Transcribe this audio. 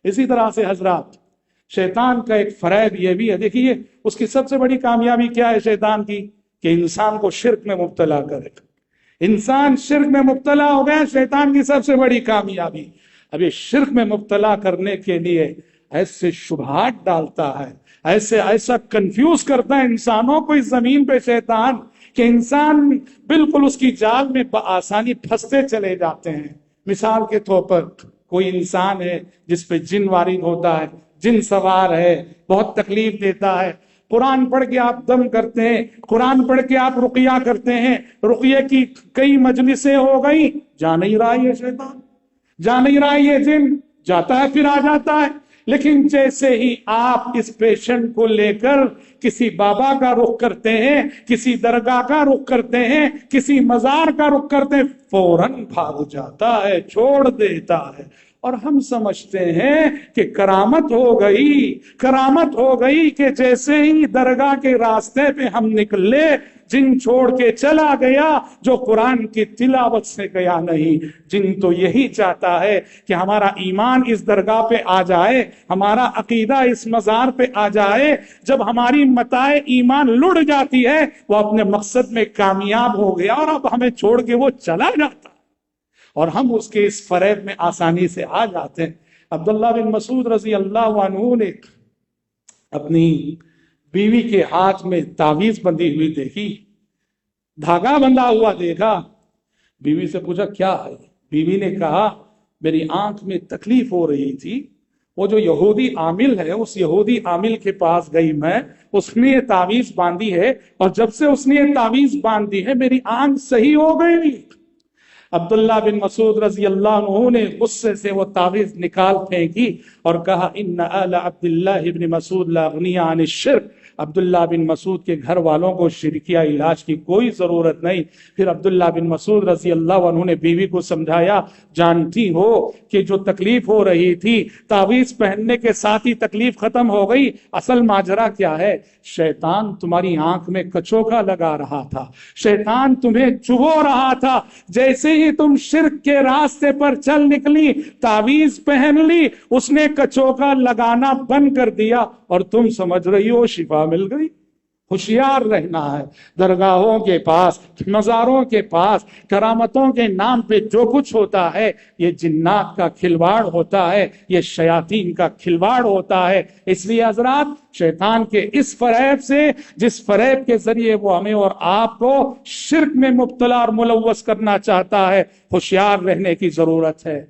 اسی طرح سے حضرات شیطان کا ایک فریب یہ بھی ہے، دیکھیے اس کی سب سے بڑی کامیابی کیا ہے شیطان کی، کہ انسان کو شرک میں مبتلا کرے گا۔ انسان شرک میں مبتلا ہو گیا، شیطان کی سب سے بڑی کامیابی۔ اب یہ شرک میں مبتلا کرنے کے لیے ایسے شبہات ڈالتا ہے، ایسا کنفیوز کرتا ہے انسانوں کو اس زمین پہ شیطان، کہ انسان بالکل اس کی جال میں بآسانی پھنستے چلے جاتے ہیں۔ مثال کے طور پر کوئی انسان ہے جس پہ جن وارد ہوتا ہے، جن سوار ہے، بہت تکلیف دیتا ہے، قرآن پڑھ کے آپ دم کرتے ہیں، قرآن پڑھ کے آپ رقیہ کرتے ہیں، رقیہ کی کئی مجلسیں ہو گئی، جا نہیں رہا یہ شیطان، جا نہیں رہا یہ جن، جاتا ہے پھر آ جاتا ہے۔ لیکن جیسے ہی آپ اس پیشنٹ کو لے کر کسی بابا کا رخ کرتے ہیں، کسی درگاہ کا رخ کرتے ہیں، کسی مزار کا رخ کرتے ہیں، فوراً بھاگ جاتا ہے، چھوڑ دیتا ہے۔ اور ہم سمجھتے ہیں کہ کرامت ہو گئی، کرامت ہو گئی کہ جیسے ہی درگاہ کے راستے پہ ہم نکلے، جن چھوڑ کے چلا گیا جو قرآن کی تلاوت سے گیا نہیں۔ جن تو یہی چاہتا ہے کہ ہمارا ایمان اس درگاہ پہ آ جائے، ہمارا عقیدہ اس مزار پہ آ جائے۔ جب ہماری متاع ایمان لڑ جاتی ہے، وہ اپنے مقصد میں کامیاب ہو گیا اور اب ہمیں چھوڑ کے وہ چلا جاتا، اور ہم اس کے اس فریب میں آسانی سے آ جاتے ہیں۔ عبداللہ بن مسعود رضی اللہ عنہ نے اپنی بیوی کے ہاتھ میں تعویذ بندھی ہوئی دیکھی، دھاگا بندھا ہوا دیکھا، بیوی سے پوچھا کیا ہے؟ بیوی نے کہا میری آنکھ میں تکلیف ہو رہی تھی، وہ جو یہودی عامل ہے اس یہودی عامل کے پاس گئی میں، اس نے یہ تعویذ باندھی ہے، اور جب سے اس نے یہ تعویذ باندھی ہے میری آنکھ صحیح ہو گئی۔ عبداللہ بن مسعود رضی اللہ عنہ نے غصے سے وہ تعویذ نکال پھینکی اور کہا ان آل عبداللہ بن مسعود لا غنی عن الشرک، عبداللہ بن مسعود کے گھر والوں کو شرکیہ علاج کی کوئی ضرورت نہیں۔ پھر عبداللہ بن مسعود رضی اللہ عنہ نے بیوی کو سمجھایا، جانتی ہو کہ جو تکلیف ہو رہی تھی تعویذ پہننے کے ساتھ ہی تکلیف ختم ہو گئی، اصل ماجرا کیا ہے؟ شیطان تمہاری آنکھ میں کچوکا لگا رہا تھا، شیطان تمہیں چبو رہا تھا، جیسے ہی تم شرک کے راستے پر چل نکلی، تعویذ پہن لی، اس نے کچوکا لگانا بند کر دیا اور تم سمجھ رہی ہو شفا مل گئی۔ ہوشیار رہنا ہے، درگاہوں کے پاس، مزاروں کے پاس، کرامتوں کے نام پہ جو کچھ ہوتا ہے یہ جنات کا کھلواڑ ہوتا ہے، یہ شیاطین کا کھلواڑ ہوتا ہے۔ اس لیے حضرات شیطان کے اس فریب سے، جس فریب کے ذریعے وہ ہمیں اور آپ کو شرک میں مبتلا اور ملوث کرنا چاہتا ہے، ہوشیار رہنے کی ضرورت ہے۔